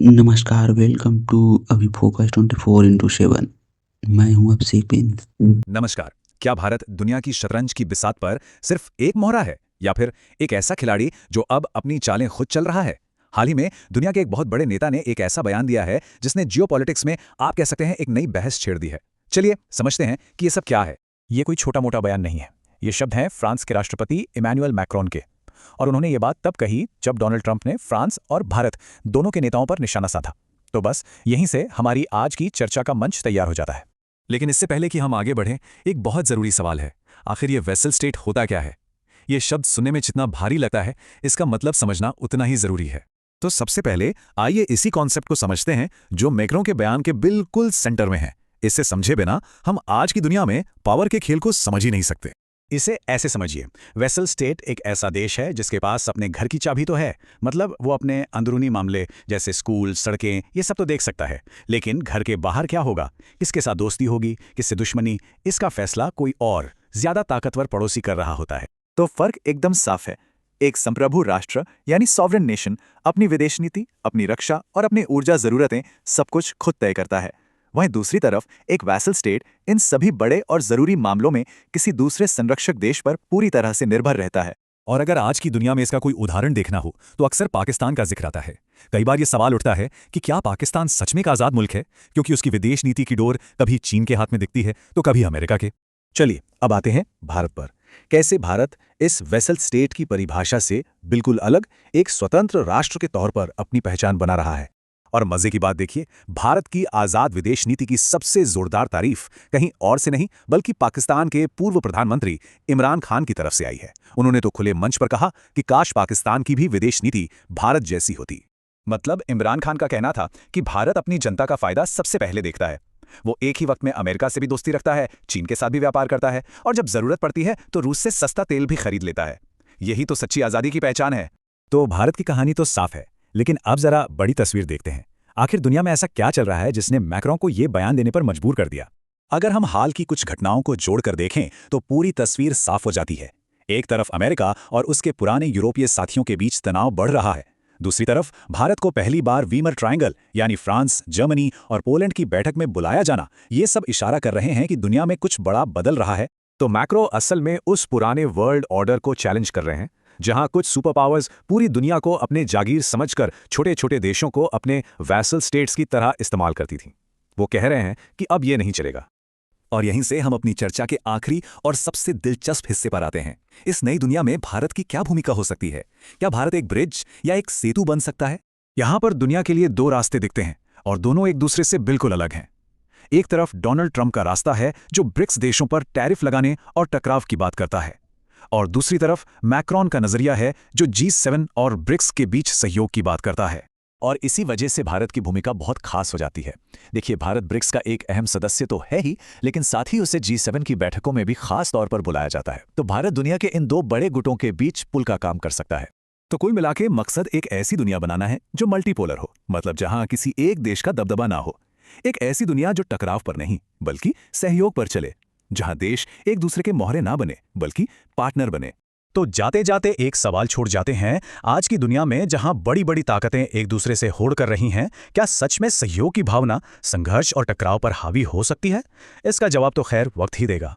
नमस्कार, welcome to अभी focus 24x7। मैं हूं अभिषेक प्रिंस। नमस्कार। क्या भारत दुनिया की शतरंज की बिसात पर सिर्फ एक मोहरा है या फिर एक ऐसा खिलाड़ी जो अब अपनी चालें खुद चल रहा है? हाल ही में दुनिया के एक बहुत बड़े नेता ने एक ऐसा बयान दिया है जिसने जियोपॉलिटिक्स में आप कह सकते हैं एक नई बहस छेड़ दी है। चलिए समझते हैं कि ये सब क्या है। ये कोई छोटा मोटा बयान नहीं है। ये शब्द हैं फ्रांस के राष्ट्रपति इमैनुअल मैक्रोन के। और उन्होंने ये बात तब कही जब डोनाल्ड ट्रंप ने फ्रांस और भारत दोनों के नेताओं पर निशाना साधा। तो बस यहीं से हमारी आज की चर्चा का मंच तैयार हो जाता है। लेकिन इससे पहले कि हम आगे बढ़ें, एक बहुत ज़रूरी सवाल है। आखिर ये वेसल स्टेट होता क्या है? ये शब्द सुनने में जितना भारी लगता है, इसका मतलब समझना उतना ही ज़रूरी है। तो सबसे पहले आइए इसी कॉन्सेप्ट को समझते हैं जो मैक्रों के बयान के बिल्कुल सेंटर में है। इसे समझे बिना हम आज की दुनिया में पावर के खेल को समझ ही नहीं सकते। इसे ऐसे समझिए, वेसल स्टेट एक ऐसा देश है जिसके पास अपने घर की चाबी तो है, मतलब वो अपने अंदरूनी मामले जैसे स्कूल, सड़कें, ये सब तो देख सकता है। लेकिन घर के बाहर क्या होगा, किसके साथ दोस्ती होगी, किससे दुश्मनी, इसका फैसला कोई और ज्यादा ताकतवर पड़ोसी कर रहा होता है। तो फर्क एकदम साफ है। एक संप्रभु राष्ट्र यानी सॉवरेन नेशन अपनी विदेश नीति, अपनी रक्षा और अपनी ऊर्जा जरूरतें सब कुछ खुद तय करता है। वहीं दूसरी तरफ एक वैसल स्टेट इन सभी बड़े और जरूरी मामलों में किसी दूसरे संरक्षक देश पर पूरी तरह से निर्भर रहता है। और अगर आज की दुनिया में इसका कोई उदाहरण देखना हो तो अक्सर पाकिस्तान का जिक्र आता है। कई बार ये सवाल उठता है कि क्या पाकिस्तान सच में एक आज़ाद मुल्क है, क्योंकि उसकी विदेश नीति की डोर कभी चीन के हाथ में दिखती है तो कभी अमेरिका के। चलिए अब आते हैं भारत पर। कैसे भारत इस वेसल स्टेट की परिभाषा से बिल्कुल अलग एक स्वतंत्र राष्ट्र के तौर पर अपनी पहचान बना रहा है। और मजे की बात देखिए, भारत की आजाद विदेश नीति की सबसे जोरदार तारीफ कहीं और से नहीं बल्कि पाकिस्तान के पूर्व प्रधानमंत्री इमरान खान की तरफ से आई है। उन्होंने तो खुले मंच पर कहा कि काश पाकिस्तान की भी विदेश नीति भारत जैसी होती। मतलब इमरान खान का कहना था कि भारत अपनी जनता का फायदा सबसे पहले देखता है। वो एक ही वक्त में अमेरिका से भी दोस्ती रखता है, चीन के साथ भी व्यापार करता है और जब जरूरत पड़ती है तो रूस से सस्ता तेल भी खरीद लेता है। यही तो सच्ची आजादी की पहचान है। तो भारत की कहानी तो साफ है, लेकिन अब जरा बड़ी तस्वीर देखते हैं। आखिर दुनिया में ऐसा क्या चल रहा है जिसने मैक्रों को ये बयान देने पर मजबूर कर दिया? अगर हम हाल की कुछ घटनाओं को जोड़कर देखें तो पूरी तस्वीर साफ हो जाती है। एक तरफ अमेरिका और उसके पुराने यूरोपीय साथियों के बीच तनाव बढ़ रहा है। दूसरी तरफ भारत को पहली बार वीमर ट्रायंगल यानी फ्रांस, जर्मनी और पोलैंड की बैठक में बुलाया जाना, ये सब इशारा कर रहे हैं कि दुनिया में कुछ बड़ा बदल रहा है। तो मैक्रो असल में उस पुराने वर्ल्ड ऑर्डर को चैलेंज कर रहे हैं जहां कुछ सुपर पावर्स पूरी दुनिया को अपने जागीर समझकर छोटे छोटे देशों को अपने वैसल स्टेट्स की तरह इस्तेमाल करती थीं। वो कह रहे हैं कि अब ये नहीं चलेगा। और यहीं से हम अपनी चर्चा के आखिरी और सबसे दिलचस्प हिस्से पर आते हैं। इस नई दुनिया में भारत की क्या भूमिका हो सकती है? क्या भारत एक ब्रिज या एक सेतु बन सकता है? यहां पर दुनिया के लिए दो रास्ते दिखते हैं और दोनों एक दूसरे से बिल्कुल अलग हैं। एक तरफ डोनाल्ड ट्रंप का रास्ता है जो ब्रिक्स देशों पर टैरिफ लगाने और टकराव की बात करता है, और दूसरी तरफ मैक्रोन का नजरिया है जो G7 और ब्रिक्स के बीच सहयोग की बात करता है। और इसी वजह से भारत की भूमिका बहुत खास हो जाती है। देखिए, भारत ब्रिक्स का एक अहम सदस्य तो है ही, लेकिन साथ ही उसे G7 की बैठकों में भी खास तौर पर बुलाया जाता है। तो भारत दुनिया के इन दो बड़े गुटों के बीच पुल का काम कर सकता है। तो कुल मिला के मकसद एक ऐसी दुनिया बनाना है जो मल्टीपोलर हो, मतलब जहां किसी एक देश का दबदबा ना हो। एक ऐसी दुनिया जो टकराव पर नहीं बल्कि सहयोग पर चले, जहां देश एक दूसरे के मोहरे ना बने बल्कि पार्टनर बने। तो जाते जाते एक सवाल छोड़ जाते हैं, आज की दुनिया में जहां बड़ी बड़ी ताकतें एक दूसरे से होड़ कर रही हैं, क्या सच में सहयोग की भावना संघर्ष और टकराव पर हावी हो सकती है? इसका जवाब तो खैर वक्त ही देगा।